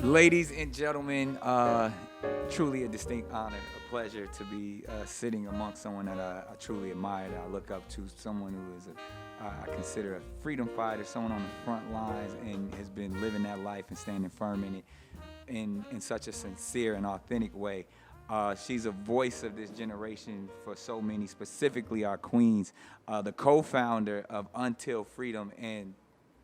Ladies and gentlemen, truly a distinct honor, a pleasure to be sitting amongst someone that I truly admire, that I look up to, someone who is, I consider a freedom fighter, someone on the front lines and has been living that life and standing firm in it in such a sincere and authentic way. She's a voice of this generation for so many, specifically our queens, the co-founder of Until Freedom, and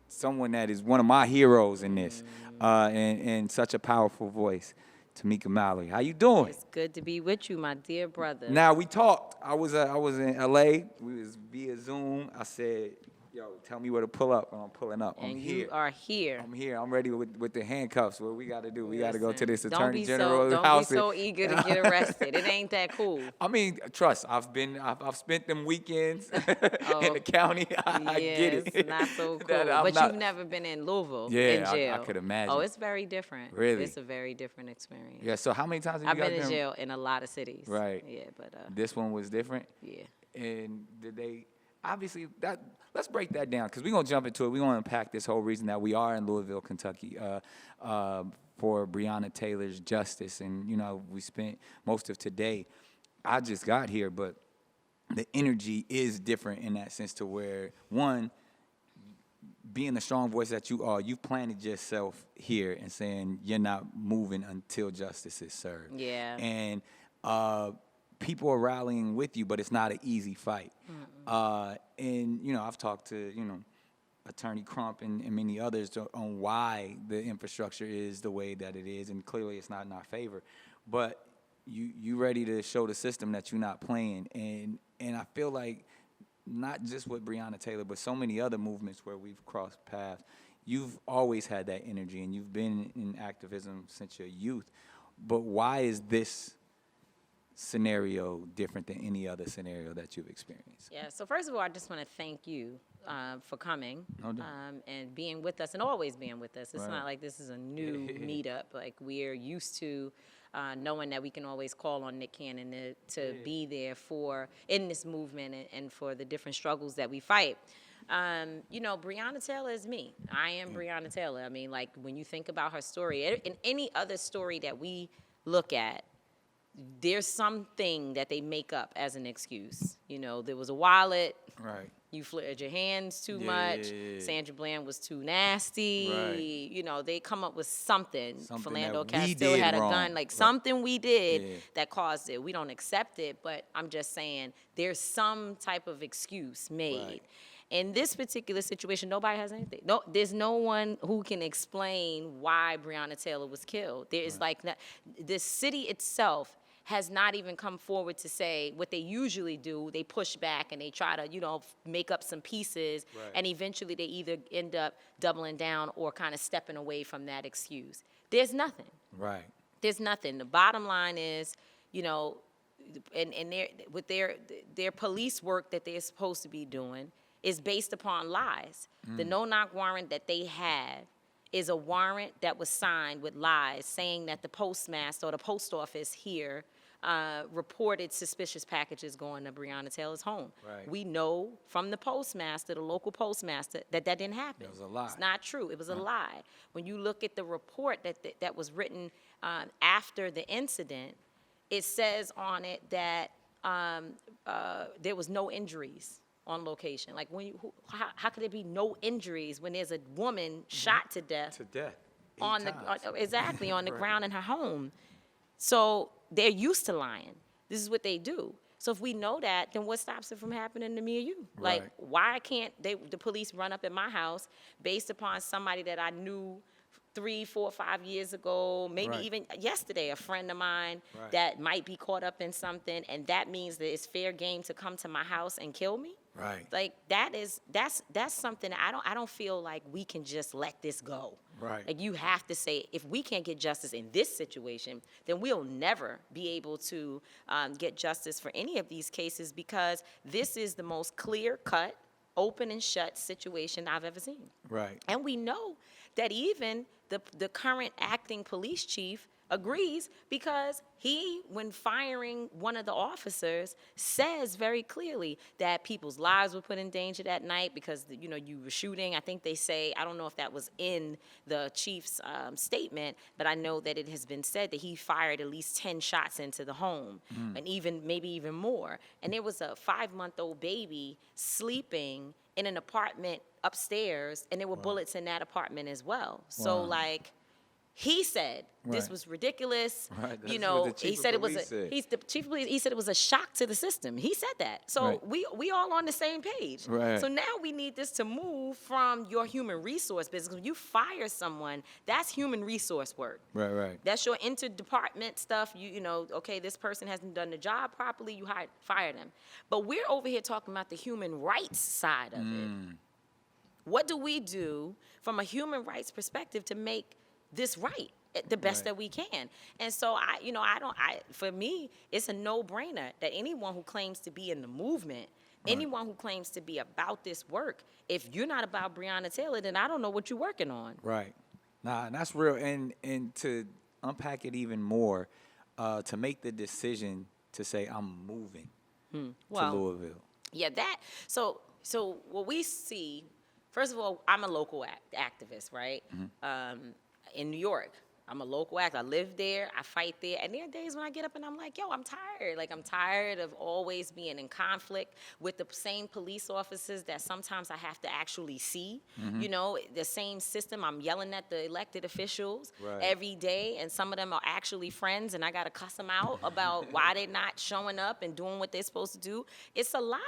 someone that is one of my heroes in this, and such a powerful voice, Tamika Mallory. How you doing? It's good to be with you, my dear brother. Now, we talked. I was in LA. We was via Zoom. I said, yo, tell me where to pull up, and I'm pulling up. I'm here. You are here. I'm here. I'm ready with the handcuffs. What we got to do? We got to go to this Don't Attorney be General's Don't house. be so eager to get arrested. It ain't that cool. I mean, trust. I've spent them weekends in the county. I get it. It's not so cool. But you've never been in Louisville in jail. I could imagine. Oh, it's very different. Really? It's a very different experience. Yeah. So how many times have I've you been in jail in a lot of cities. Right. Yeah, but this one was different. Yeah. And did they? Obviously, let's break that down, because we're going to jump into it. We're going to unpack this whole reason that we are in Louisville, Kentucky, for Breonna Taylor's justice. And, you know, we spent most of today. I just got here, but the energy is different in that sense, to where, one, being the strong voice that you are, you've planted yourself here and saying you're not moving until justice is served. Yeah. And people are rallying with you, but it's not an easy fight. And, you know, I've talked to, you know, Attorney Crump and many others on why the infrastructure is the way that it is, and clearly it's not in our favor. But you ready to show the system that you're not playing. And I feel like not just with Breonna Taylor, but so many other movements where we've crossed paths, you've always had that energy, and you've been in activism since your youth. But why is this scenario different than any other scenario that you've experienced? Yeah, so first of all, I just want to thank you for coming and being with us, and always being with us. It's not like this is a new meetup. Like, we're used to knowing that we can always call on Nick Cannon to be there in this movement and for the different struggles that we fight. You know, Breonna Taylor is me. I am Breonna Taylor. I mean, like, when you think about her story, in any other story that we look at, there's something that they make up as an excuse. You know, there was a wallet. Right. You flared your hands too much. Sandra Bland was too nasty. Right. You know, they come up with something. Philando that we Castile did had a wrong. gun. Like, something we did that caused it. We don't accept it, but I'm just saying there's some type of excuse made. Right. In this particular situation, nobody has anything. No, there's no one who can explain why Breonna Taylor was killed. There is the city itself has not even come forward to say what they usually do. They push back and they try to, you know, make up some pieces, and eventually they either end up doubling down or kind of stepping away from that excuse. There's nothing. Right. There's nothing. The bottom line is, you know, and with their police work that they're supposed to be doing is based upon lies. The no-knock warrant that they have is a warrant that was signed with lies, saying that the postmaster or the post office here reported suspicious packages going to Breonna Taylor's home. Right. We know from the postmaster, the local postmaster, that didn't happen. It was a lie. It's not true. It was a lie. When you look at the report that was written after the incident, it says on it that there was no injuries on location. Like, how could there be no injuries when there's a woman shot to death? To death. On the ground in her home. So they're used to lying. This is what they do. So if we know that, then what stops it from happening to me or you? Like, why can't the police run up at my house based upon somebody that I knew 3, 4, 5 years ago, maybe even yesterday, a friend of mine that might be caught up in something, and that means that it's fair game to come to my house and kill me? Right. Like, that's something that I don't feel like we can just let this go. Right. Like, you have to say, if we can't get justice in this situation, then we'll never be able to get justice for any of these cases, because this is the most clear-cut, open and shut situation I've ever seen. Right. And we know that even the current acting police chief agrees because he, when firing one of the officers, says very clearly that people's lives were put in danger that night because, you know, you were shooting. I think they say, I don't know if that was in the chief's statement, but I know that it has been said that he fired at least 10 shots into the home, and maybe even more. And there was a 5-month-old baby sleeping in an apartment upstairs, and there were bullets in that apartment as well. So, like, he said this was ridiculous. Right. You That's know, what the chief he said of it was police said. he's the chief of police. He said it was a shock to the system. He said that. So we all on the same page. Right. So now we need this to move from your human resource business. When you fire someone, that's human resource work. Right. That's your interdepartment stuff. You know, okay, this person hasn't done the job properly. You fire them. But we're over here talking about the human rights side of it. What do we do from a human rights perspective to make this right the best that we can? And so for me, it's a no-brainer that anyone who claims to be in the movement, anyone who claims to be about this work, if you're not about Breonna Taylor, then I don't know what you're working on. Right. Nah, and that's real. And to unpack it even more, to make the decision to say I'm moving to Louisville. Yeah, that. So what we see, first of all, I'm a local activist, right? In New York. I'm a local actor. I live there. I fight there. And there are days when I get up and I'm like, yo, I'm tired. Like, I'm tired of always being in conflict with the same police officers that sometimes I have to actually see. You know, the same system. I'm yelling at the elected officials every day, and some of them are actually friends, and I got to cuss them out about why they're not showing up and doing what they're supposed to do. It's a lot.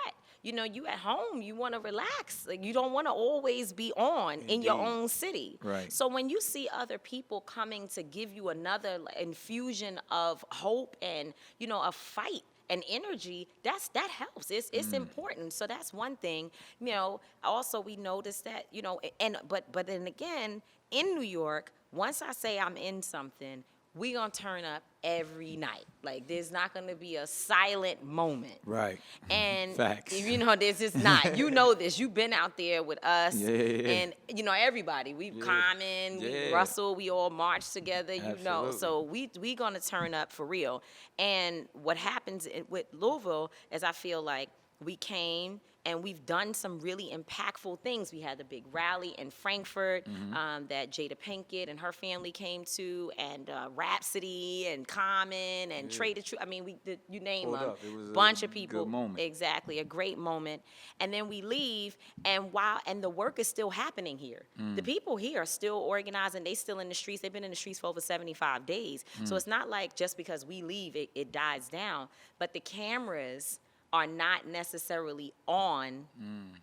You know, you at home, you want to relax. Like, you don't want to always be on in your own city. Right. So when you see other people coming to give you another infusion of hope and, you know, a fight and energy, that helps. It's important. So that's one thing. You know, also we noticed that, you know, but then again, in New York, once I say I'm in something, we gonna turn up every night. Like, there's not gonna be a silent moment. Right. And Facts. you know, there's just not. You know this. You've been out there with us. Yeah. And you know, everybody. We Common, we Russell, we all march together, you know. So we gonna turn up for real. And what happens with Louisville is I feel like we came and we've done some really impactful things. We had the big rally in Frankfurt that Jada Pinkett and her family came to, and Rhapsody and Common and Trader Truth. I mean, you name them. It was bunch a of people. good moment. Exactly, a great moment. And then we leave, and the work is still happening here. The people here are still organizing. They still in the streets. They've been in the streets for over 75 days. So it's not like just because we leave, it dies down. But the cameras are not necessarily on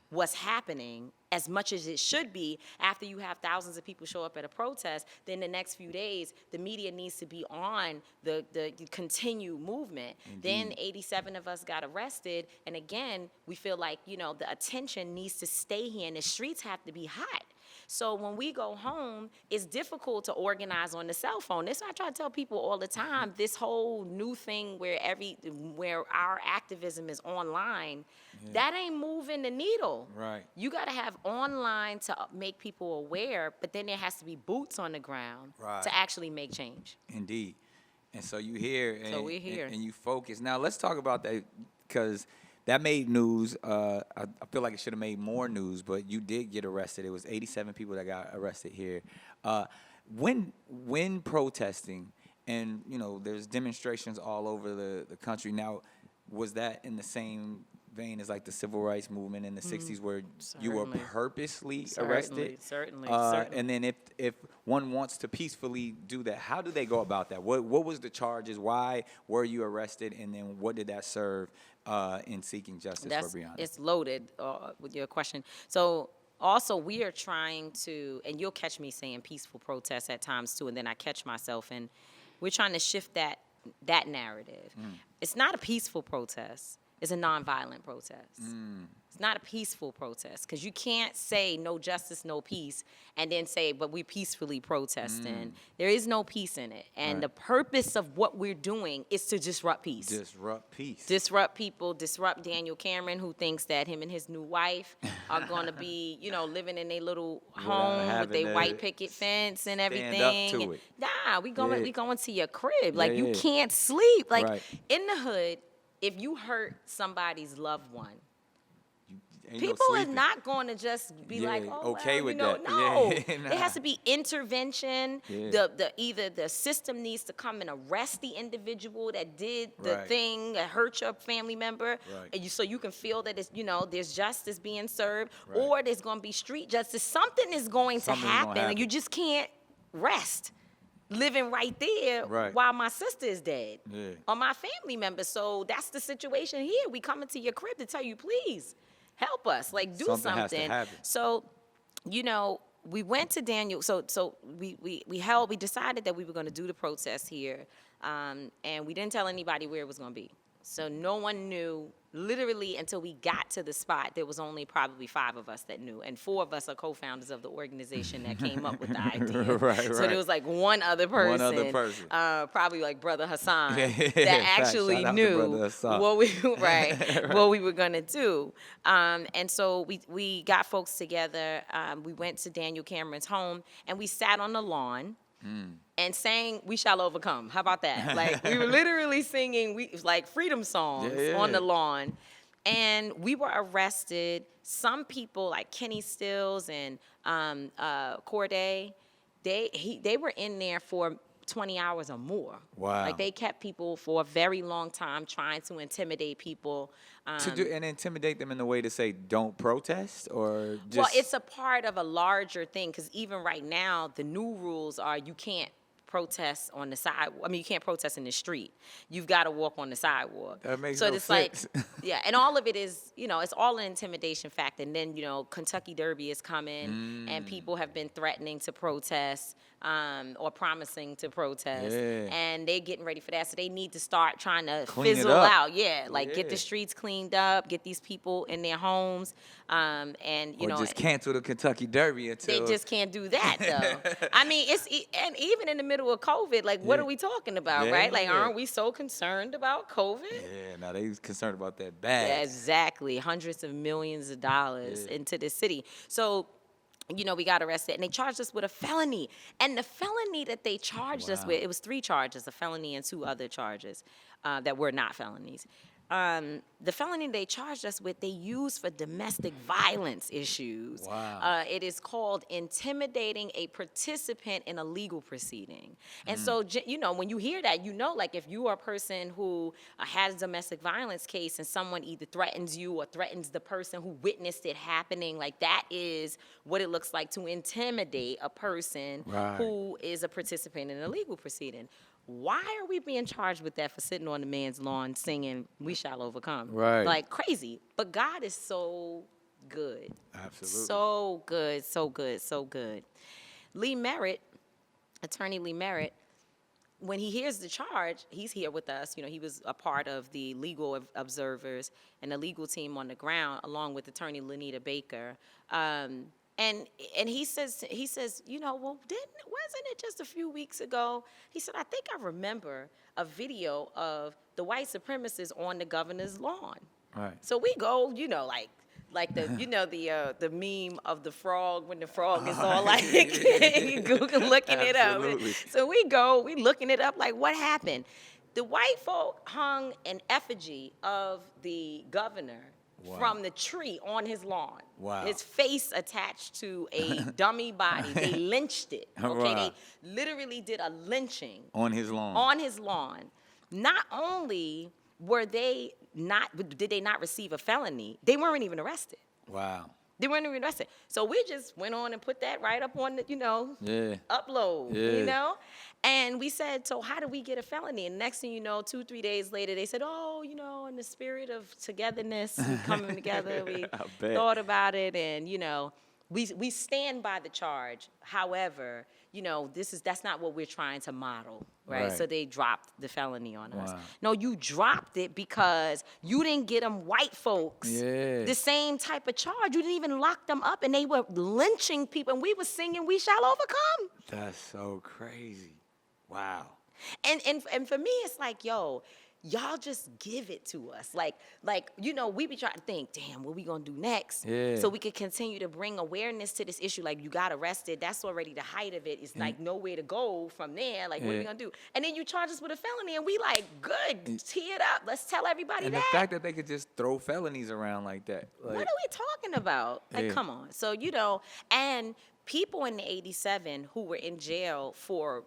what's happening as much as it should be. After you have thousands of people show up at a protest, then the next few days, the media needs to be on the continued movement. Indeed. Then 87 of us got arrested, and again, we feel like, you know, the attention needs to stay here, and the streets have to be hot. So when we go home, it's difficult to organize on the cell phone. This I try to tell people all the time. This whole new thing where our activism is online, that ain't moving the needle. Right. You got to have online to make people aware, but then there has to be boots on the ground to actually make change. Indeed. And so you hear, and, so we're here. and you focus. Now let's talk about that, because that made news. I feel like it should have made more news, but you did get arrested. It was 87 people that got arrested here. When protesting, and you know, there's demonstrations all over the country. Now, was that in the same vein as like the civil rights movement in the 60s, where you were purposely arrested? Certainly. And then if one wants to peacefully do that, how do they go about that? What was the charges? Why were you arrested? And then what did that serve in seeking justice for Breonna? It's loaded with your question. So also we are trying to, and you'll catch me saying peaceful protests at times too, and then I catch myself, and we're trying to shift that narrative. It's not a peaceful protest. is a nonviolent protest. It's not a peaceful protest, because you can't say no justice, no peace, and then say, but we peacefully protesting. There is no peace in it. And the purpose of what we're doing is to disrupt peace. Disrupt peace. Disrupt people, disrupt Daniel Cameron, who thinks that him and his new wife are going to be, living in a little home with a white picket fence and everything. Stand up to it. Nah, we going to your crib. Like, you can't sleep. Like, in the hood, if you hurt somebody's loved one, people are not going to just be like, oh, okay well, with no. that. It has to be intervention. Either the system needs to come and arrest the individual that did the thing that hurt your family member, and so you can feel that it's, there's justice being served, or there's going to be street justice. Something is going to happen, and you just can't rest living right there while my sister is dead or my family member. So that's the situation here. We coming to your crib to tell you, please help us, like, do something. Has to happen. So, we went to Daniel. So we decided that we were going to do the protest here, and we didn't tell anybody where it was going to be. So no one knew, literally, until we got to the spot. There was only probably 5 of us that knew, and 4 of us are co-founders of the organization that came up with the idea. So there was like one other person, probably like Brother Hassan, that actually knew what we were gonna do. And so we got folks together. We went to Daniel Cameron's home, and we sat on the lawn. And sang "We Shall Overcome." How about that? Like, we were literally singing freedom songs on the lawn, and we were arrested. Some people, like Kenny Stills and Corday, they were in there for 20 hours or more. Wow. Like, they kept people for a very long time, trying to intimidate people. And intimidate them in a way to say, don't protest, or just... Well, it's a part of a larger thing, because even right now, the new rules are you can't protest on the side. I mean, you can't protest in the street. You've got to walk on the sidewalk. That makes so no it's sense. And all of it is, it's all an intimidation factor. And then, Kentucky Derby is coming, and people have been threatening to protest, or promising to protest, and they're getting ready for that. So they need to start trying to fizzle out. Get the streets cleaned up, get these people in their homes, and just cancel the Kentucky Derby until they just can't do that though. I mean, and even in the middle of COVID, like, what are we talking about, right? Like, aren't we so concerned about COVID? Yeah, now they concerned about that bag. Yeah, exactly, hundreds of millions of dollars into the city. So, we got arrested, and they charged us with a felony. And the felony that they charged us with, it was 3 charges, a felony and 2 other charges that were not felonies. The felony they charged us with, they used for domestic violence issues. Wow. It is called intimidating a participant in a legal proceeding. And so, when you hear that, like, if you are a person who has a domestic violence case and someone either threatens you or threatens the person who witnessed it happening, like, that is what it looks like to intimidate a person who is a participant in a legal proceeding. Why are we being charged with that for sitting on the man's lawn singing "We Shall Overcome"? Right. Like, crazy. But God is so good. Absolutely. So good, so good, so good. Lee Merritt, Attorney Lee Merritt, when he hears the charge, he's here with us. He was a part of the legal observers and the legal team on the ground, along with Attorney Lanita Baker. And he says, well, wasn't it just a few weeks ago? He said, I think I remember a video of the white supremacists on the governor's lawn. Right. So we go, like the the meme of the frog when the frog is all like Google looking it up. So we looking it up, like, what happened? The white folk hung an effigy of the governor from the tree on his lawn. Wow. His face attached to a dummy body. They lynched it. Okay, they literally did a lynching on his lawn. On his lawn. Not only did they not receive a felony, they weren't even arrested. Wow. They weren't even arrested. So we just went on and put that right up on the, upload, And we said, so how do we get a felony? And next thing you know, 2-3 days later, they said, in the spirit of togetherness, we coming together, we thought about it, and, we stand by the charge. However, that's not what we're trying to model, right? So they dropped the felony on us. No, you dropped it because you didn't get them white folks the same type of charge. You didn't even lock them up, and they were lynching people, and we were singing "We Shall Overcome." That's so crazy. Wow. And for me, it's like, yo, y'all just give it to us. Like, we be trying to think, damn, what we gonna do next? So we could continue to bring awareness to this issue. Like, you got arrested, that's already the height of it. It's like nowhere to go from there. Like, what are we gonna do? And then you charge us with a felony, and we like, good, tee it up. Let's tell everybody and that. And the fact that they could just throw felonies around like that. Like, what are we talking about? Like, come on. So, and people in the 87 who were in jail for,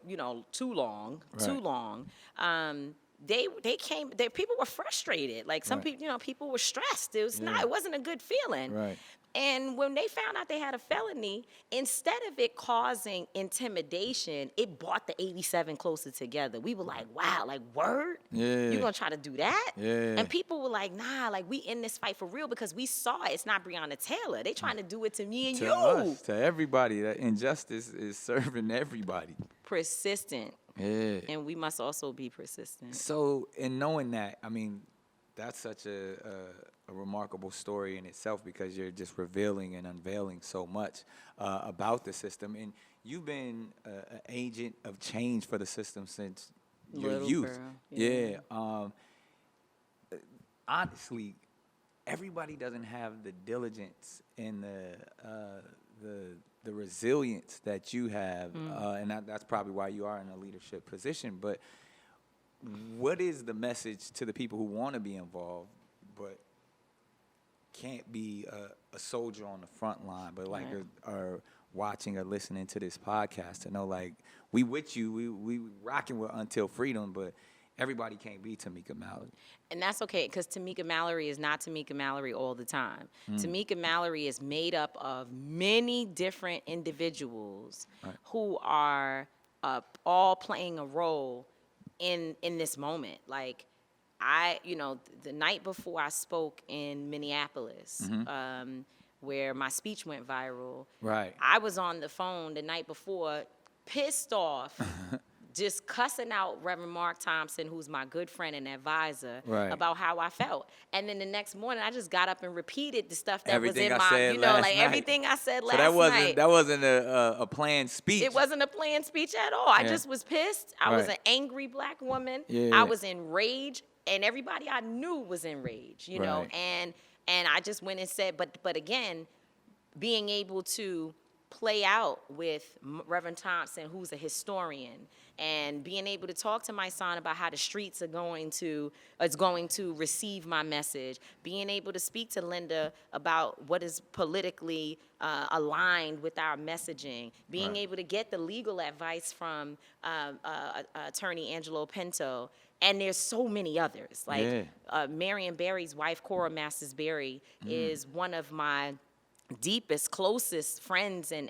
too long, people were frustrated. Like some people, people were stressed. It wasn't a good feeling. Right. And when they found out they had a felony, instead of it causing intimidation, it brought the 87 closer together. We were like, wow, like, word? You gonna try to do that? And people were like, nah, like, we in this fight for real because we saw it's not Breonna Taylor. They trying to do it to me and to you. Us, to everybody. That injustice is serving everybody. Persistent. And we must also be persistent. So, in knowing that, I mean, that's such a remarkable story in itself because you're just revealing and unveiling so much about the system. And you've been an agent of change for the system since your youth. Girl. Honestly, everybody doesn't have the diligence and the resilience that you have, and that's probably why you are in a leadership position. But what is the message to the people who want to be involved but can't be a soldier on the front line, but like are watching or listening to this podcast to know, like, we with you, we rocking with Until Freedom, but everybody can't be Tamika Mallory. And that's okay, because Tamika Mallory is not Tamika Mallory all the time. Tamika Mallory is made up of many different individuals who are all playing a role in this moment. Like, the night before I spoke in Minneapolis, where my speech went viral, I was on the phone the night before, pissed off, just cussing out Reverend Mark Thompson, who's my good friend and advisor, about how I felt. And then the next morning, I just got up and repeated the stuff that everything was in everything I said last night. So that wasn't a planned speech. It wasn't a planned speech at all. I just was pissed. I was an angry black woman. I was enraged, and everybody I knew was enraged, know. And I just went and said, but again, being able to play out with Reverend Thompson, who's a historian, and being able to talk to my son about how the streets are going to receive my message, being able to speak to Linda about what is politically aligned with our messaging, being able to get the legal advice from attorney Angelo Pinto. And there's so many others. Like Marion Barry's wife, Cora Masters Berry, is one of my deepest, closest friends and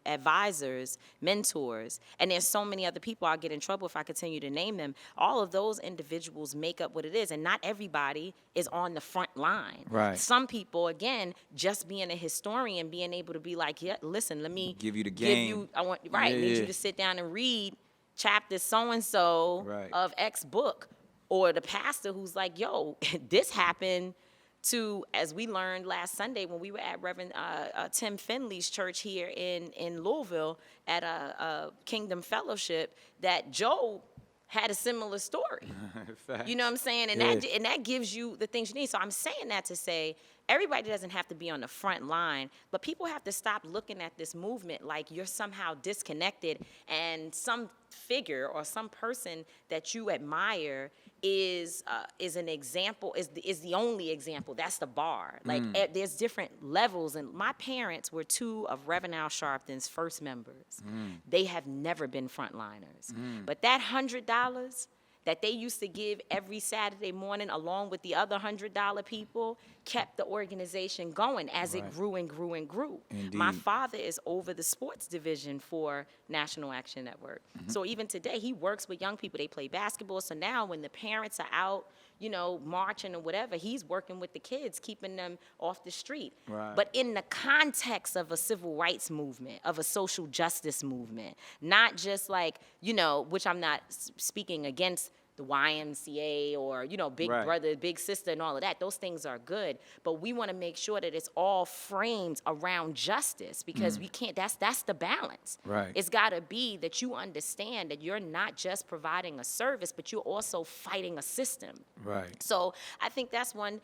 advisors, mentors. And there's so many other people. I'll get in trouble if I continue to name them. All of those individuals make up what it is, and not everybody is on the front line. Some people, again, just being a historian, being able to be like, listen, let me give you the game. Need you to sit down and read chapter so-and-so of X book. Or the pastor who's like, yo, this happened to, as we learned last Sunday when we were at Reverend Tim Finley's church here in Louisville at a Kingdom Fellowship, that Joe had a similar story. You know what I'm saying? And that gives you the things you need. So I'm saying that to say, everybody doesn't have to be on the front line, but people have to stop looking at this movement like you're somehow disconnected and some figure or some person that you admire is an example, is the only example. That's the bar. Like, there's different levels, and my parents were two of Reverend Al Sharpton's first members. They have never been frontliners. But that $100 that they used to give every Saturday morning, along with the other $100 people, kept the organization going as it grew and grew and grew. Indeed. My father is over the sports division for National Action Network. So even today, he works with young people. They play basketball. So now when the parents are out, marching or whatever, he's working with the kids, keeping them off the street. Right. But in the context of a civil rights movement, of a social justice movement, not just like, which I'm not speaking against the YMCA or, Big Right. Brother, Big Sister and all of that. Those things are good. But we want to make sure that it's all framed around justice, because we can't, that's the balance. Right. It's got to be that you understand that you're not just providing a service, but you're also fighting a system. Right. So I think that's one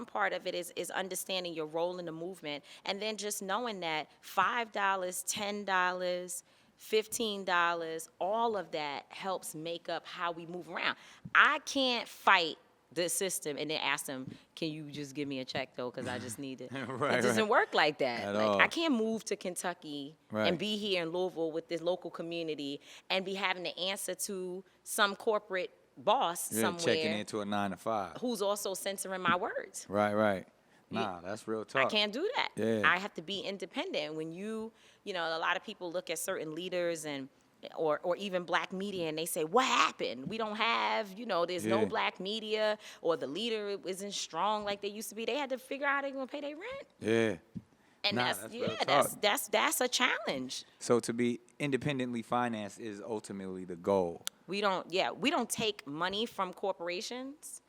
part of it is understanding your role in the movement, and then just knowing that $5, $10, $15, all of that helps make up how we move around. I can't fight the system and then ask them, can you just give me a check though, because I just need it. Right, It doesn't work like that. At Like all. I can't move to Kentucky Right. and be here in Louisville with this local community and be having to answer to some corporate boss Yeah, somewhere checking into a 9 to 5. who's also censoring my words. Right. Nah, that's real talk. I can't do that. Yeah. I have to be independent. When a lot of people look at certain leaders or even black media and they say, what happened? We don't have, there's no Yeah. black media, or the leader isn't strong like they used to be. They had to figure out how they're going to pay their rent. Yeah. And Nah, that's real talk. that's a challenge. So to be independently financed is ultimately the goal. We don't take money from corporations.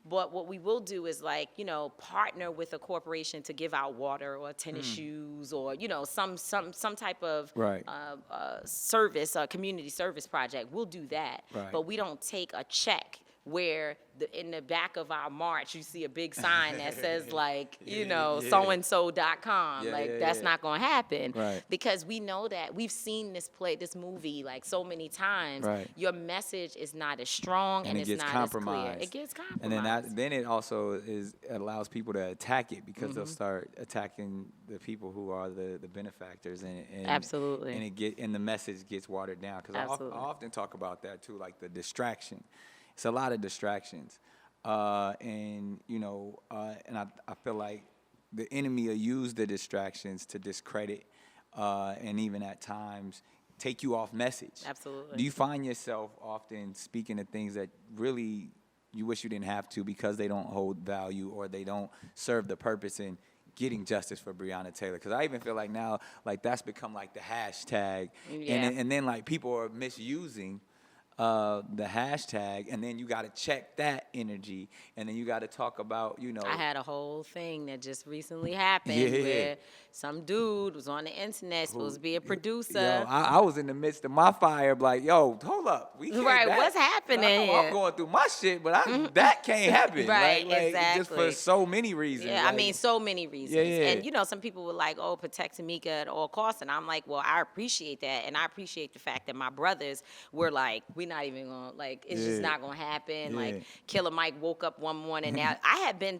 But what we will do is partner with a corporation to give out water or tennis shoes or some type of Right. service, a community service project. We'll do that. Right. But we don't take a check where in the back of our march you see a big sign that says soandso.com. That's not going to happen. Right. Because we know that we've seen this movie so many times. Right. Your message is not as strong and it it's gets not compromised. as clear. It gets compromised. And then it also allows people to attack it, because they'll start attacking the people who are the benefactors, and Absolutely. And the message gets watered down. Because I Absolutely. often talk about that too, like the distraction. It's a lot of distractions, and I feel like the enemy will use the distractions to discredit, and even at times take you off message. Absolutely. Do you find yourself often speaking to things that really you wish you didn't have to, because they don't hold value or they don't serve the purpose in getting justice for Breonna Taylor? Because I even feel like now, that's become the hashtag, Yeah. and then people are misusing the hashtag, and then you got to check that energy, and then you got to talk about, I had a whole thing that just recently happened where some dude was on the internet, supposed to be a producer. Yo, I was in the midst of my fire, yo, hold up. We can't, Right, what's happening I know I'm here? going through my shit, but that can't happen. Right, Just for exactly. so many reasons. Yeah, I mean, so many reasons. Yeah. And, some people were like, oh, protect Tamika at all costs. And I'm like, well, I appreciate that. And I appreciate the fact that my brothers were like, we're not even going to, it's just not going to happen. Yeah. Killer Mike woke up one morning. Now, I had been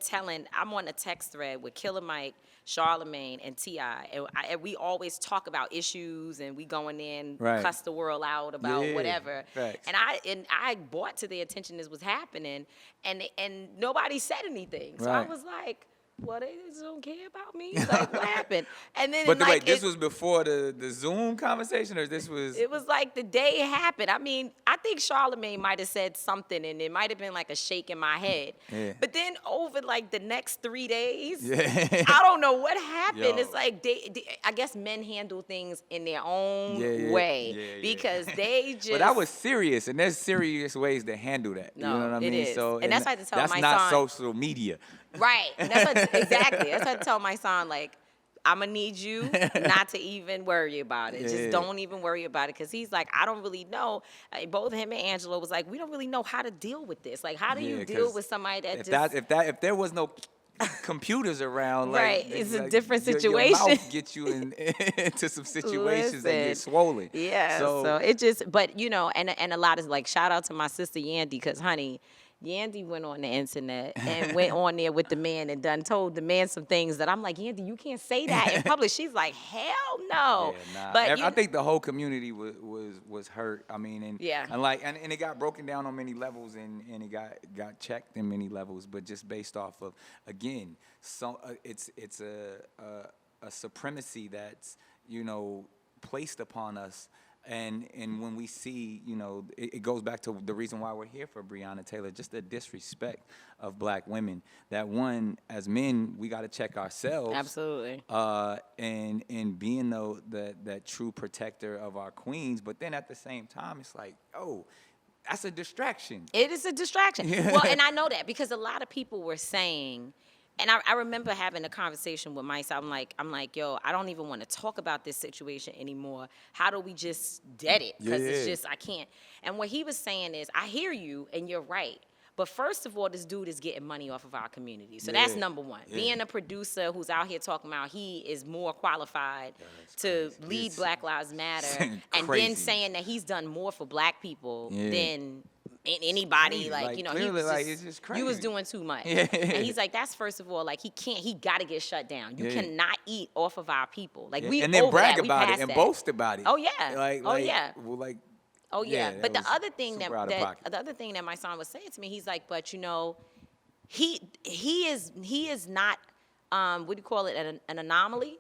I'm on a text thread with Killer Mike, Charlemagne, and T.I. And we always talk about issues, and we go in there and cuss the world out about whatever. Facts. And I brought to their attention this was happening, and nobody said anything. So I Right. was like, well, they just don't care about me. What happened? And then But wait, this was before the Zoom conversation, or this was? It was the day it happened. I mean, I think Charlemagne might have said something, and it might have been a shake in my head. Yeah. But then over the next 3 days, Yeah. I don't know what happened. Yo. It's they, I guess men handle things in their own Yeah. way because they just. But that was serious, and there's serious ways to handle that. No, you know what I it mean? is. So, And that's why I had to tell that's my not son- social media. Right. And exactly. That's what I tell my son, I'm going to need you not to even worry about it. Yeah. Just don't even worry about it. Because he's like, I don't really know. Both him and Angelo was like, we don't really know how to deal with this. How do you deal 'cause with somebody that if there was no computers around, Right, it's a different Your situation. mouth gets you into some situations that get Listen. swollen. Yeah. So it just, but, and a lot is shout out to my sister Yandy, because, honey, Yandy went on the internet and went on there with the man and told the man some things that I'm like, Yandy, you can't say that in public. She's like, hell no. Yeah, nah. But I think the whole community was hurt. I mean, and it got broken down on many levels, and it got checked in many levels. But just based off of, again, it's a supremacy that's placed upon us And when we see, it goes back to the reason why we're here for Breonna Taylor, just the disrespect of black women. That one, as men, we got to check ourselves. Absolutely. And being that true protector of our queens, but then at the same time, it's like, oh, that's a distraction. It is a distraction. Well, and I know that because a lot of people were saying. And I remember having a conversation with myself. I'm like, yo, I don't even want to talk about this situation anymore. How do we just dead it? Because it's just, I can't. And what he was saying is, I hear you, and you're right. But first of all, this dude is getting money off of our community. So that's number one. Being a producer who's out here talking about he is more qualified to lead Black Lives Matter. And then saying that he's done more for black people than anybody, it's just crazy. You was doing too much. And he's like, that's first of all, like he got to get shut down. You cannot eat off of our people. Like we and then over brag that. about it and boast about it. Oh yeah. Oh yeah. But the other thing that my son was saying to me, he's like, but he is not what do you call it, an anomaly.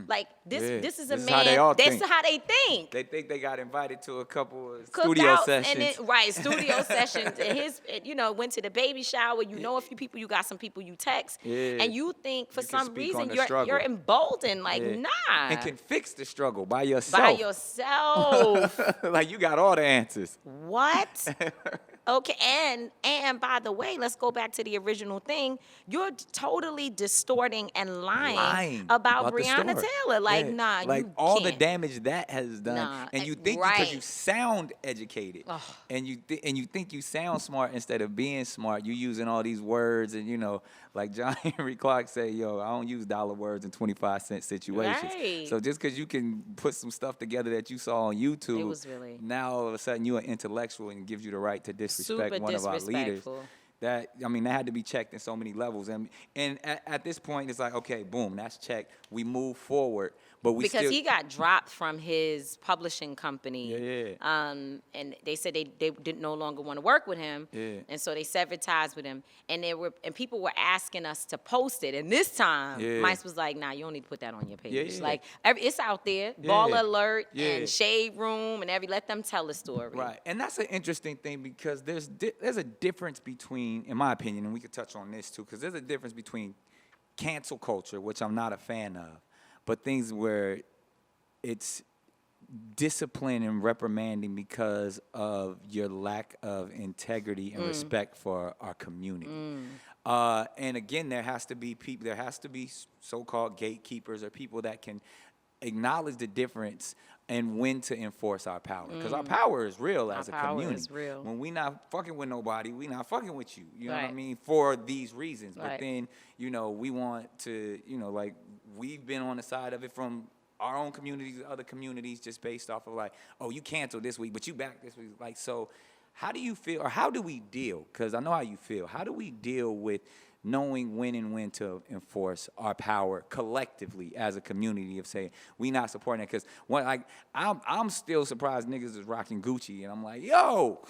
Like this is a man. This is how they think. They think they got invited to a couple of studio sessions. Studio sessions. And went to the baby shower. A few people. You got some people you text, and you think for some reason you're emboldened. Like nah, and can fix the struggle by yourself. Like you got all the answers. What? Okay, and by the way, let's go back to the original thing. You're totally distorting and lying about Breonna Taylor. Like, nah, like you all can't. the damage that has done, and you think because you sound educated, and you think you sound smart instead of being smart, you using all these words, and like John Henry Clark say, yo, I don't use dollar words in 25-cent situations. Right. So just because you can put some stuff together that you saw on YouTube, it was really now all of a sudden you're an intellectual and it gives you the right to disrespect one of our leaders. That had to be checked in so many levels, and at this point it's like, okay, boom, that's checked. We move forward, but because he got dropped from his publishing company, and they said they didn't no longer want to work with him, and so they severed ties with him, and people were asking us to post it, and this time Mice was like, nah, you don't need to put that on your page. Like it's out there, Baller Alert and Shade Room and let them tell the story. Right, and that's an interesting thing because there's a difference between, in my opinion, and we could touch on this too, because there's a difference between cancel culture, which I'm not a fan of, but things where it's discipline and reprimanding because of your lack of integrity and respect for our community. And again, there has to be so-called gatekeepers or people that can acknowledge the difference and when to enforce our power. Because our power is real as a community. Power is real. When we not fucking with nobody, we not fucking with you. You know what I mean? For these reasons. But then, we want to, like we've been on the side of it from our own communities, other communities, just based off of like, oh, you canceled this week, but you back this week. Like, so how do you feel, or how do we deal? Because I know how you feel. How do we deal with knowing when to enforce our power collectively as a community of saying we not supporting it? Because I'm still surprised niggas is rocking Gucci, and I'm like, yo,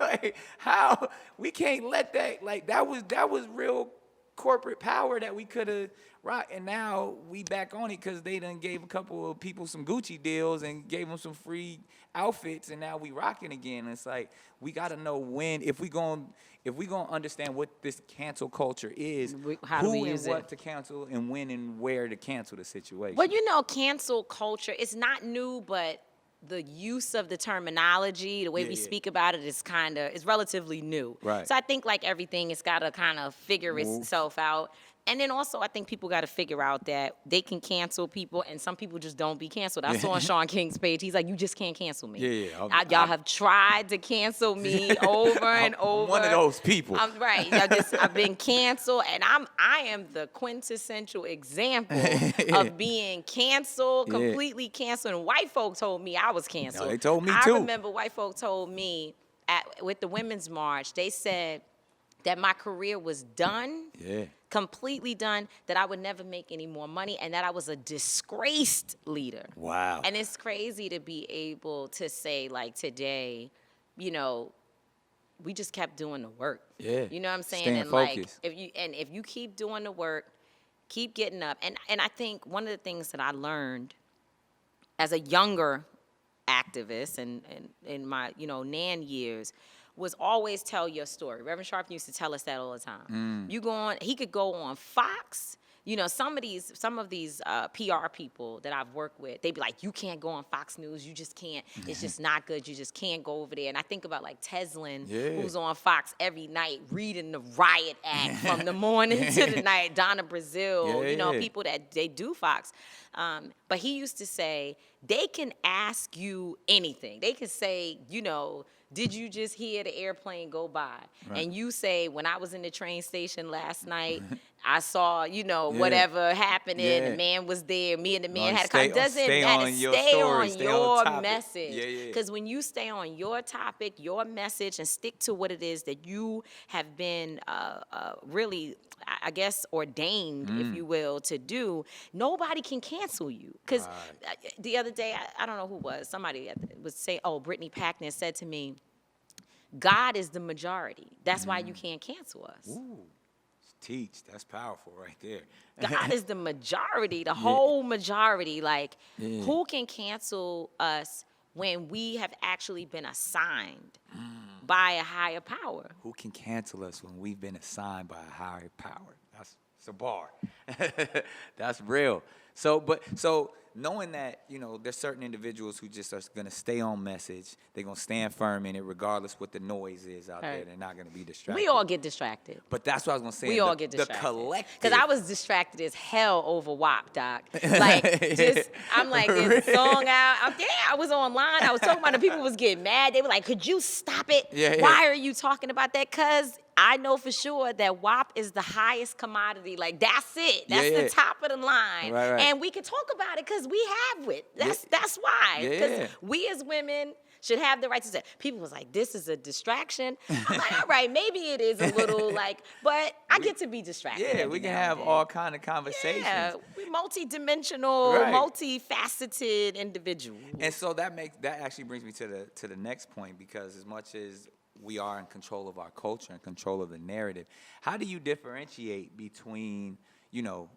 like, how we can't let that, like that was real corporate power that we could have rocked, and now we back on it because they done gave a couple of people some Gucci deals and gave them some free outfits, and now we rocking again. And it's like we got to know when, if we gonna understand what this cancel culture is, who and what to cancel, and when and where to cancel the situation. Well, cancel culture is not new, but the use of the terminology, the way we speak about it is relatively new. Right. So I think like everything, it's got to kind of figure itself out. And then also, I think people got to figure out that they can cancel people, and some people just don't be canceled. I saw on Sean King's page, he's like, you just can't cancel me. Y'all have tried to cancel me over and over. One of those people. I'm right. I've been canceled, and I am the quintessential example of being canceled, completely canceled. And white folk told me I was canceled. No, they told me too. I remember white folk told me with the Women's March, they said that my career was done. Completely done, that I would never make any more money, and that I was a disgraced leader. Wow. And it's crazy to be able to say, like, today, we just kept doing the work. Yeah. You know what I'm saying? Staying focused. If you keep doing the work, keep getting up. And I think one of the things that I learned as a younger activist and in my, Nan years, was always tell your story. Reverend Sharp used to tell us that all the time. He could go on Fox. Some of these PR people that I've worked with, they'd be like, you can't go on Fox News. You just can't. It's just not good. You just can't go over there. And I think about like Teslin, who's on Fox every night reading the riot act from the morning to the night. Donna Brazile, people that they do Fox. But he used to say, they can ask you anything. They can say, did you just hear the airplane go by? Right. And you say, when I was in the train station last night, I saw, whatever happening. The man was there. Me and the man had a conversation. Stay on your message. Because when you stay on your topic, your message, and stick to what it is that you have been really, I guess, ordained, if you will, to do, nobody can cancel you. Because the other day, I don't know who was, somebody was saying, Brittany Packnett said to me, God is the majority. That's why you can't cancel us. Ooh. Teach. That's powerful right there. God is the majority, the whole majority. Like, who can cancel us when we have actually been assigned by a higher power? Who can cancel us when we've been assigned by a higher power? That's a bar. That's real. So knowing that, there's certain individuals who just are going to stay on message. They're going to stand firm in it regardless what the noise is out there. They're not going to be distracted. We all get distracted. But that's what I was going to say. We all get distracted. The collective. Because I was distracted as hell over WAP, Doc. I'm like, there's a song out. I was online. I was talking about it. People was getting mad. They were like, could you stop it? Why are you talking about that? Because I know for sure that WAP is the highest commodity. Like, that's it. That's the top of the line. Right. And we can talk about it because we have it. That's why. Because we as women should have the right to say. People was like, this is a distraction. I'm like, all right, maybe it is a little but I get to be distracted. Yeah, we can have all kind of conversations. Yeah, we're multi-dimensional, multifaceted individuals. And so that actually brings me to the next point, because as much as we are in control of our culture and control of the narrative, how do you differentiate between, you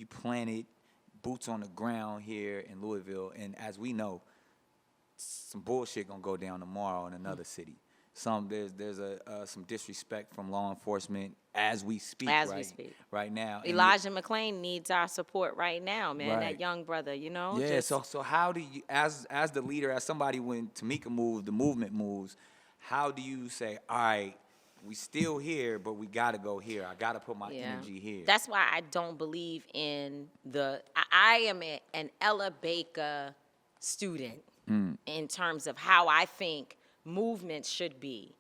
planted boots on the ground here in Louisville, and as we know, some bullshit gonna go down tomorrow in another city. There's some disrespect from law enforcement as we speak right now. Elijah McClain needs our support right now, man. Right. That young brother, Yeah. So how do you, as the leader, as somebody, when Tamika moves, the movement moves, how do you say, all right, we still here, but we got to go here. I got to put my energy here. That's why I don't believe in I am an Ella Baker student in terms of how I think movements should be.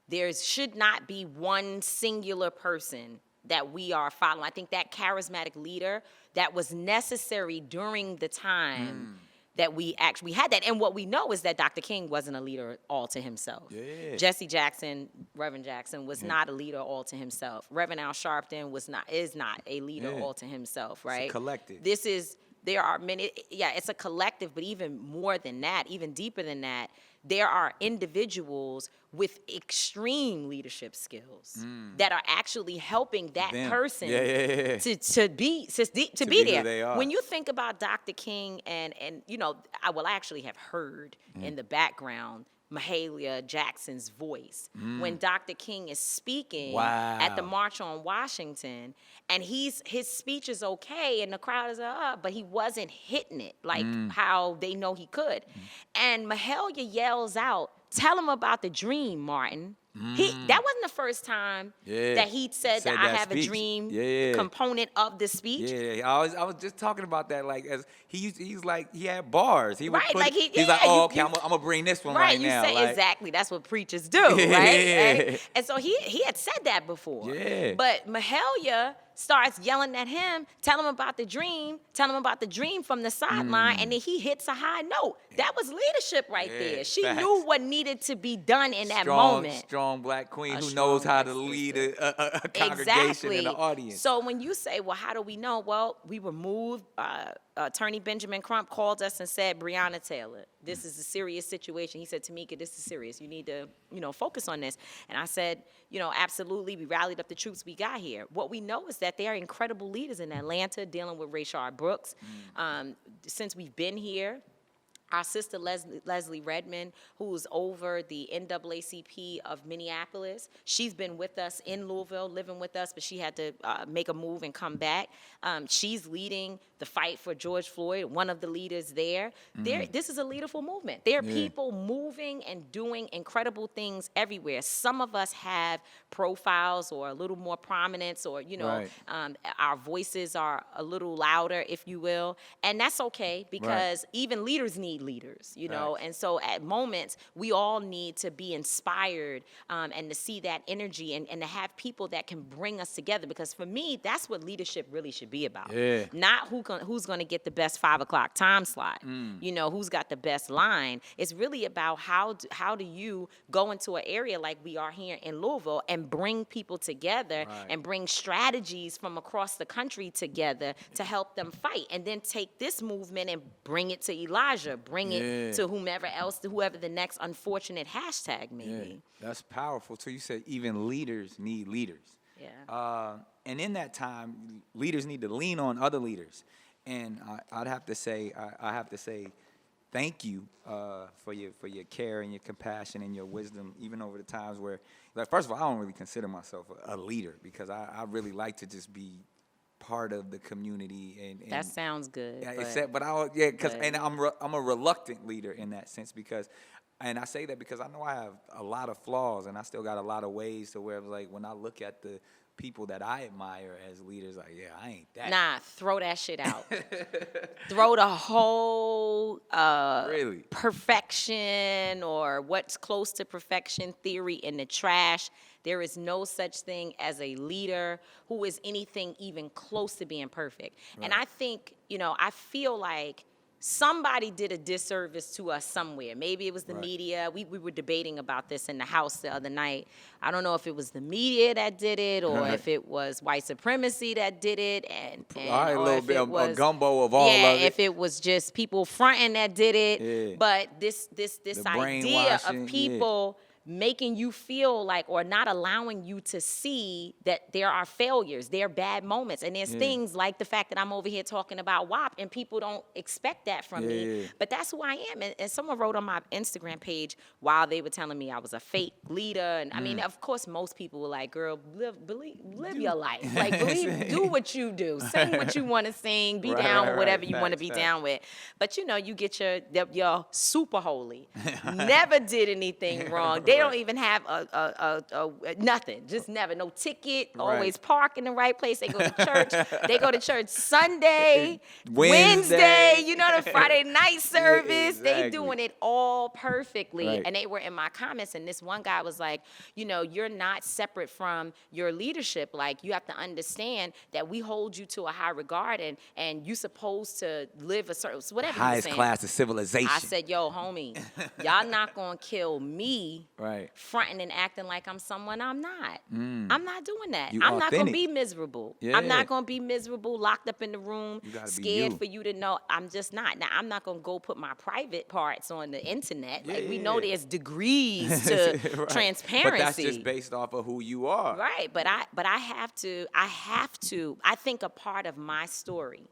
There should not be one singular person that we are following. I think that charismatic leader that was necessary during the time that we actually had that. And what we know is that Dr. King wasn't a leader all to himself. Yeah. Jesse Jackson, Reverend Jackson, was not a leader all to himself. Reverend Al Sharpton is not a leader all to himself, right? It's a collective. There are many, it's a collective, but even more than that, even deeper than that, there are individuals with extreme leadership skills that are actually helping that person to be there. When you think about Dr. King and I actually have heard in the background Mahalia Jackson's voice when Dr. King is speaking at the March on Washington, and his speech is okay, and the crowd is up, but he wasn't hitting it like how they know he could. And Mahalia yells out, "Tell him about the dream, Martin." That wasn't the first time that he said that I have a dream component of the speech. Yeah, I was just talking about that. Like, as he's like, he had bars. He's like, okay, I'm gonna bring this one right now. Say exactly. That's what preachers do, right? And so he had said that before. Yeah. But Mahalia starts yelling at him, tell him about the dream from the sideline, and then he hits a high note. That was leadership right there. She knew what needed to be done in that moment. Strong black queen who knows how to lead a congregation and an audience. So when you say, well, how do we know? Well, we were moved. Attorney Benjamin Crump called us and said, Breonna Taylor, this is a serious situation. He said, Tamika, this is serious. You need to, focus on this. And I said, absolutely. We rallied up the troops. We got here. What we know is that there are incredible leaders in Atlanta dealing with Rayshard Brooks. Since we've been here, our sister Leslie Redmond, who's over the NAACP of Minneapolis, she's been with us in Louisville, living with us, but she had to make a move and come back. She's leading the fight for George Floyd, one of the leaders there. This is a leaderful movement. There are people moving and doing incredible things everywhere. Some of us have profiles or a little more prominence, or, our voices are a little louder, if you will. And that's okay, because even leaders need leaders, and so at moments we all need to be inspired and to see that energy and to have people that can bring us together, because for me, that's what leadership really should be about. Not who's going to get the best 5 o'clock time slot, who's got the best line. It's really about how do you go into an area like we are here in Louisville and bring people together and bring strategies from across the country together to help them fight, and then take this movement and bring it to Elijah, bring it to whoever the next unfortunate hashtag may be. That's powerful. So you said even leaders need leaders. And in that time, leaders need to lean on other leaders. And I have to say thank you for your care and your compassion and your wisdom, even over the times where, like, first of all, I don't really consider myself a leader, because I really like to just be part of the community. And that sounds good. And I'm a reluctant leader in that sense, because, and I say that because I know I have a lot of flaws, and I still got a lot of ways to where, like, when I look at the people that I admire as leaders, like, I ain't that. Nah, throw that shit out. Throw the whole perfection, or what's close to perfection theory, in the trash. There is no such thing as a leader who is anything even close to being perfect. And I think, I feel like somebody did a disservice to us somewhere. Maybe it was the media. We were debating about this in the house the other night. I don't know if it was the media that did it, or if it was white supremacy that did it, a little bit of a gumbo of all of it. If it was just people fronting that did it. But this idea of people making you feel like, or not allowing you to see that there are failures, there are bad moments, and there's things like the fact that I'm over here talking about WAP, and people don't expect that from me. But that's who I am. And someone wrote on my Instagram page while they were telling me I was a fake leader, and I mean, of course, most people were like, "Girl, live your life. Like, do what you do, sing what you want to sing, be down with whatever you want to be down with." But you get your super holy, never did anything wrong. They don't even have a nothing, just never, no ticket, always park in the right place. They go to church. They go to church Sunday, Wednesday, the Friday night service. They doing it all perfectly. And they were in my comments, and this one guy was like, you're not separate from your leadership. Like, you have to understand that we hold you to a high regard, and you supposed to live a certain, whatever highest class of civilization. I said, yo, homie, y'all not gonna kill me fronting and acting like I'm someone I'm not. I'm not doing that. I'm not going to be miserable. I'm not going to be miserable, locked up in the room, scared for you to know. I'm just not. Now, I'm not going to go put my private parts on the internet. Like, we know there's degrees to transparency. But that's just based off of who you are. Right. But I have to, I think a part of my story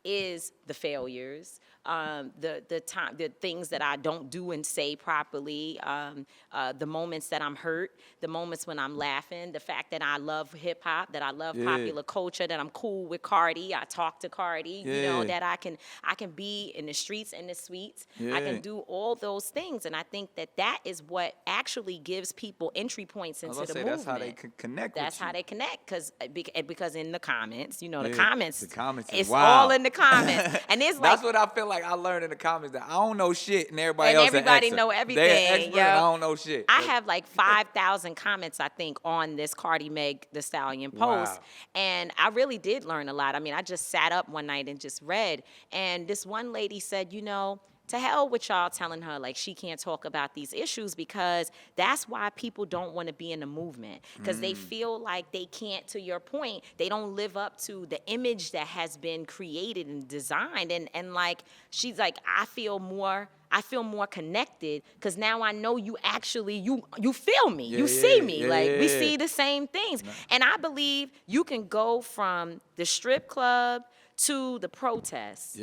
is the failures, the things that I don't do and say properly, the moments that I'm hurt, the moments when I'm laughing, the fact that I love hip hop, that I love popular culture, that I'm cool with Cardi, I talk to Cardi, that I can be in the streets and the suites, I can do all those things, and I think that is what actually gives people entry points into the movement. That's how they connect. That's how they connect, because in the comments, the comments, it's all in the comments, and it's that's what I feel like I learned in the comments, that I don't know shit, and everybody know everything. They're expert, I don't know shit. I have like 5,000 comments, I think, on this Cardi Meg Thee Stallion post, and I really did learn a lot. I mean, I just sat up one night and just read, and this one lady said, to hell with y'all telling her like she can't talk about these issues, because that's why people don't want to be in the movement, because they feel like they can't, to your point, they don't live up to the image that has been created and designed, and like she's like, I feel more connected because now I know you actually, you feel me, you see me, we see the same things. And I believe you can go from the strip club to the protests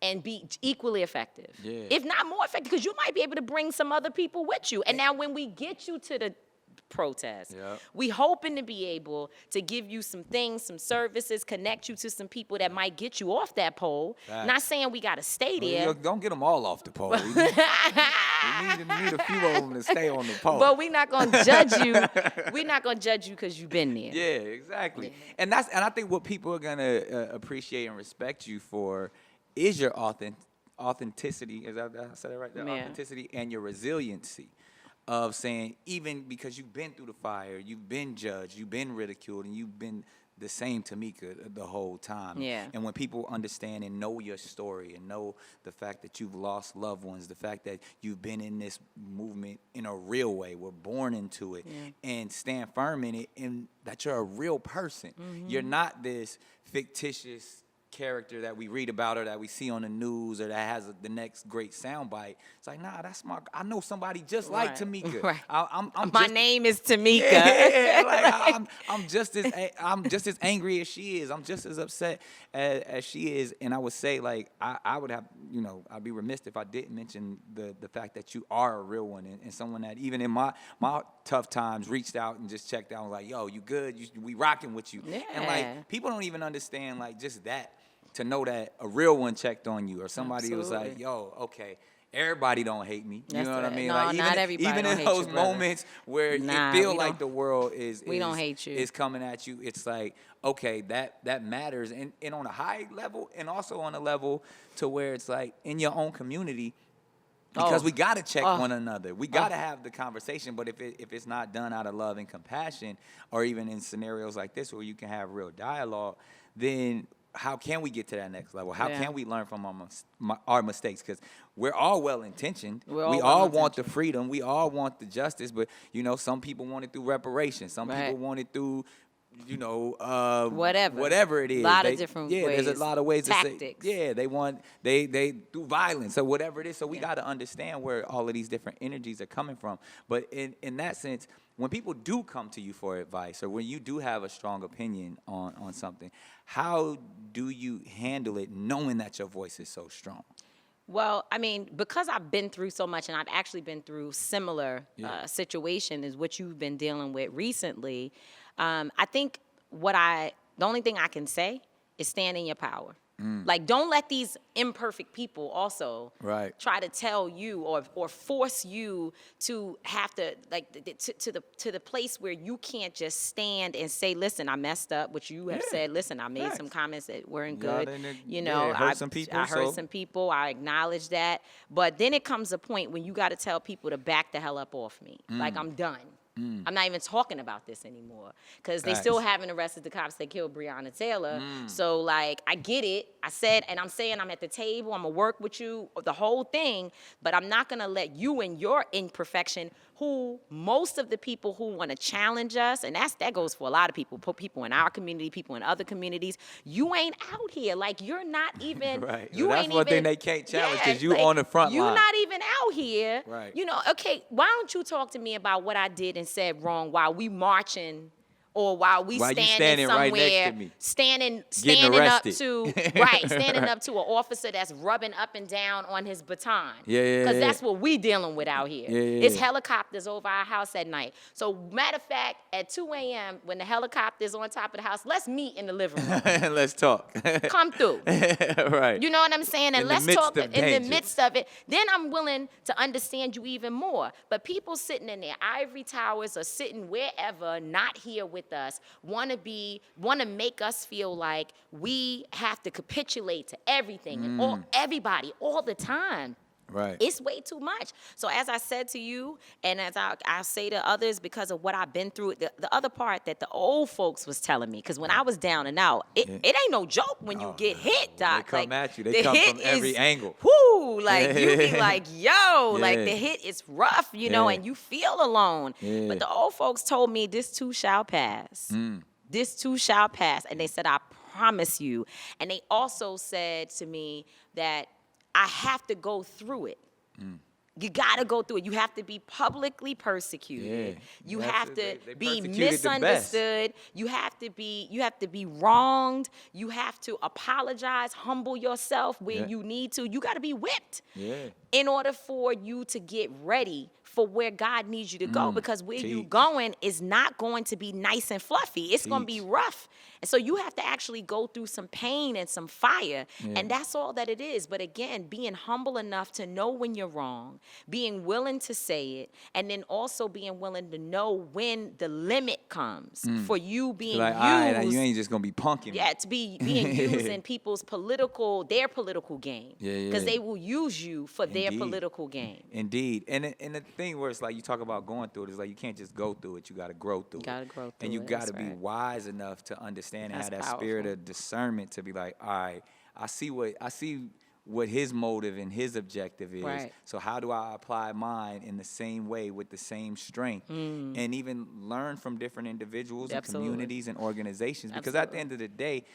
and be equally effective. Yeah. If not more effective, because you might be able to bring some other people with you. And now when we get you to the protest, we hoping to be able to give you some things, some services, connect you to some people that might get you off that pole. Not saying we got to stay there. Don't get them all off the pole. We need a few of them to stay on the pole. But we're not going to judge you. We're not going to judge you because you've been there. Yeah, exactly. Yeah. And I think what people are going to appreciate and respect you for is your authenticity. Is that I said it right? Authenticity and your resiliency of saying, even because you've been through the fire, you've been judged, you've been ridiculed, and you've been the same Tamika the whole time. Yeah. And when people understand and know your story and know the fact that you've lost loved ones, the fact that you've been in this movement in a real way, we're born into it, and stand firm in it, and that you're a real person. You're not this fictitious character that we read about or that we see on the news or that has the next great soundbite. It's like, nah, that's I know somebody just like Tamika. Right. I'm My name is Tamika. Yeah, like I'm just as angry as she is. I'm just as upset as she is. And I would say, like, I would have, I'd be remiss if I didn't mention the fact that you are a real one and someone that even in my tough times reached out and just checked out and was like, yo, you good? We rocking with you. Yeah. And like people don't even understand like just that. To know that a real one checked on you or somebody was like, yo, okay, everybody don't hate me. You know what I mean? No, like not everybody even in those moments where it feel like the world we don't hate you. Is coming at you, it's like, okay, that matters. And on a high level and also on a level to where it's like in your own community, because we got to check one another. We got to have the conversation. But if it's not done out of love and compassion, or even in scenarios like this where you can have real dialogue, then how can we get to that next level? How can we learn from our mistakes? Because we're all well-intentioned. We all want the freedom. We all want the justice. But, some people want it through reparations. Some people want it through, whatever it is. A lot of different ways. Yeah, there's a lot of ways Tactics. to say. Yeah, they do violence or whatever it is. So we got to understand where all of these different energies are coming from. But in that sense, when people do come to you for advice or when you do have a strong opinion on something, how do you handle it knowing that your voice is so strong? Well, I mean, because I've been through so much and I've actually been through similar situation as what you've been dealing with recently, I think the only thing I can say is stand in your power. Like, don't let these imperfect people also try to tell you or force you to have to, like, to the place where you can't just stand and say, listen, I messed up, which you have said, listen, I made some comments that weren't good. I hurt some people. I acknowledge that. But then it comes a point when you got to tell people to back the hell up off me. Like, I'm done. I'm not even talking about this anymore because they still haven't arrested the cops that killed Breonna Taylor. So, like, I get it. I said, and I'm saying I'm at the table. I'm going to work with you, the whole thing. But I'm not going to let you and your imperfection, who most of the people who want to challenge us, and that goes for a lot of people in our community, people in other communities, you ain't out here. Like, you're not even. You That's ain't one even, thing they can't challenge because you on the front line. You're not even out here. Right. Okay, why don't you talk to me about what I did and said wrong while we marching or while we standing somewhere, right next to me, standing up to an officer that's rubbing up and down on his baton. Because that's what we dealing with out here. It's helicopters over our house at night. So matter of fact, at 2 a.m. when the helicopter's on top of the house, let's meet in the living room. And let's talk. Come through. Right. You know what I'm saying? And let's talk in the midst of it. Then I'm willing to understand you even more. But people sitting in their ivory towers or sitting wherever, not here with us, want to make us feel like we have to capitulate to everything and everybody all the time. Right. It's way too much. So as I said to you, and as I say to others because of what I've been through, the other part that the old folks was telling me, because when I was down and out, it ain't no joke when you get hit, Doc. They come at you. They come from every angle. Whoo, like you be like, yo, like the hit is rough, and you feel alone. But the old folks told me this too shall pass. This too shall pass. And they said, I promise you. And they also said to me that I have to go through it. You got to go through it. You have to be publicly persecuted. Yeah. You That's have it. to They be persecuted the best. misunderstood. You have to be wronged. You have to apologize, humble yourself where you need to. You got to be whipped in order for you to get ready for where God needs you to go, because where you're going is not going to be nice and fluffy. It's going to be rough. And so you have to actually go through some pain and some fire, and that's all that it is. But again, being humble enough to know when you're wrong, being willing to say it, and then also being willing to know when the limit comes for you being like, used. all right, you ain't just gonna be punking me. Yeah, to be being used in people's their political game. Because they will use you for their political game. Indeed. And the thing where it's like you talk about going through it is like you can't just go through it. You got to grow through it. You got to grow through it. And you got to That's be right. wise enough to understand and That's have that powerful. spirit of discernment to be like, all right, I see what his motive and his objective is. Right. So how do I apply mine in the same way with the same strength and even learn from different individuals and communities and organizations? Because at the end of the day,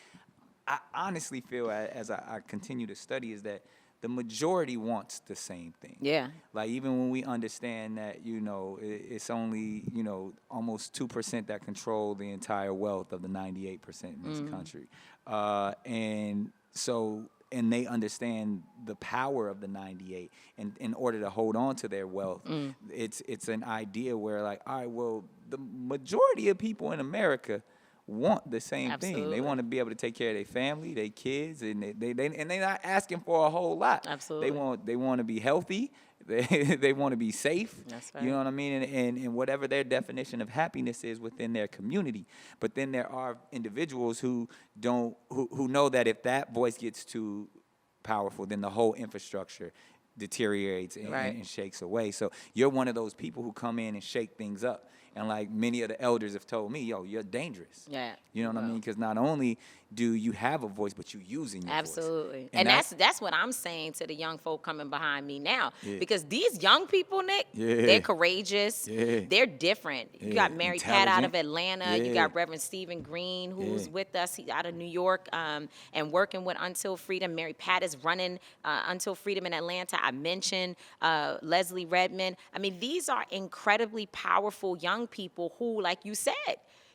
I honestly feel as I continue to study is that the majority wants the same thing. Yeah. Like even when we understand that, it's only, almost 2% that control the entire wealth of the 98% in this country. And they understand the power of the 98. And in order to hold on to their wealth, it's an idea where like, all right, well, the majority of people in America want the same thing. They want to be able to take care of their family, their kids, and they're not asking for a whole lot. Absolutely. They want to be healthy. They want to be safe. That's right. You know what I mean? And whatever their definition of happiness is within their community. But then there are individuals who know that if that voice gets too powerful, then the whole infrastructure deteriorates and shakes away. So you're one of those people who come in and shake things up. And like many of the elders have told me, yo, you're dangerous. Yeah. You know what I mean? Because not only do you have a voice, but you're using your voice. Absolutely. And that's what I'm saying to the young folk coming behind me now. Because these young people, Nick, they're courageous. They're different. You got Mary Pat out of Atlanta. You got Reverend Stephen Green, who's with us. He's out of New York and working with Until Freedom. Mary Pat is running Until Freedom in Atlanta. I mentioned Leslie Redmond. I mean, these are incredibly powerful young people who, like you said,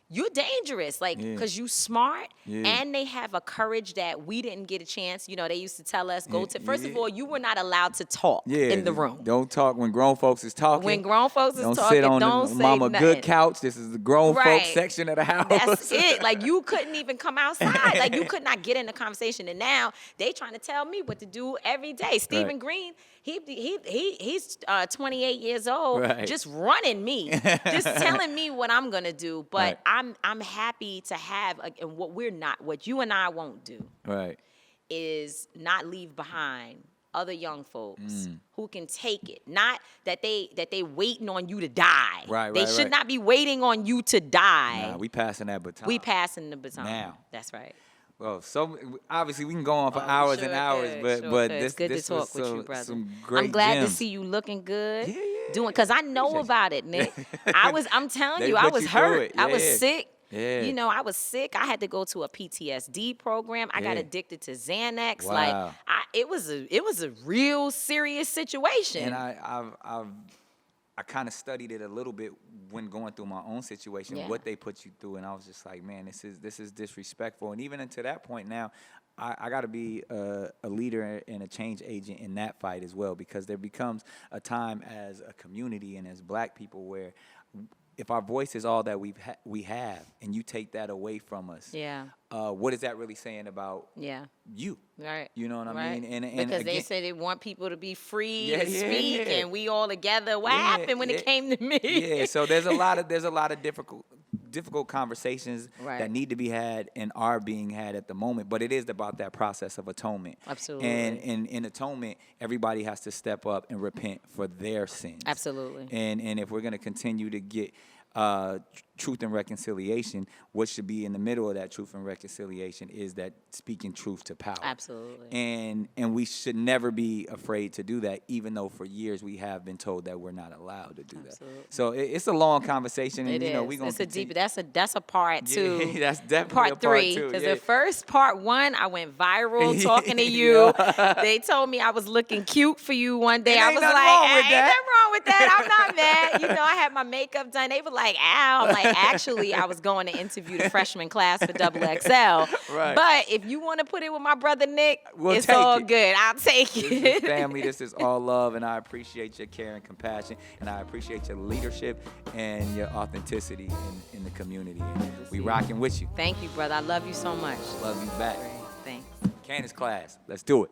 you're dangerous, like, because you smart, and they have a courage that we didn't get a chance. They used to tell us, first of all, you were not allowed to talk in the room. Don't talk when grown folks is talking. When grown folks is don't talking, sit on don't the say mama nothing. good couch. This is the grown folks section of the house. That's it. Like, you couldn't even come outside. Like, you could not get in the conversation. And now they trying to tell me what to do every day. Stephen Green, he's 28 years old, just running me, just telling me what I'm gonna do. But I'm happy to have, and what you and I won't do, is not leave behind other young folks who can take it. Not that they waiting on you to die. They should not be waiting on you to die. Nah, we passing that baton. We passing the baton now. That's right. Well, so obviously we can go on for hours and hours, but it's good to talk with you, brother. Some great I'm glad gems. to see you looking good. Because I know about it, Nick. I'm telling you, They I put was you through hurt. it. I was Yeah. sick. Yeah. I was sick. I had to go to a PTSD program. I got addicted to Xanax. Wow. Like, it was a real serious situation. And I kind of studied it a little bit when going through my own situation, what they put you through, and I was just like, man, this is disrespectful. And even to that point now, I got to be a leader and a change agent in that fight as well, because there becomes a time as a community and as Black people where if our voice is all that we have, and you take that away from us, what is that really saying about you? Right. You know what I mean? And because again, they say they want people to be free to speak, and we all together. What happened when it came to me? Yeah. So there's a lot of difficult conversations that need to be had and are being had at the moment. But it is about that process of atonement. Absolutely. And in atonement, everybody has to step up and repent for their sins. Absolutely. And if we're going to continue to get truth and reconciliation, what should be in the middle of that truth and reconciliation is that speaking truth to power. Absolutely. And we should never be afraid to do that, even though for years we have been told that we're not allowed to do Absolutely. that. So it's a long conversation, and It is. we're gonna It's a deep. That's a part two. Yeah, that's definitely part a part 3. two. Because Yeah. the first part 1, I went viral talking to you. They told me I was looking cute for you one day. Ain't I was nothing like, wrong with ain't that. nothing wrong with that. I'm not mad. You know, I had my makeup done. They were like, ow. I'm like, actually, I was going to interview the freshman class for XXL. Right. But if you want to put it with my brother Nick, We'll it's take all it. good. I'll take This it. is family. This is all love, and I appreciate your care and compassion, and I appreciate your leadership and your authenticity in the community. And we rocking with you. Thank you, brother. I love you so much. Love you back. Thanks. Candace class. Let's do it.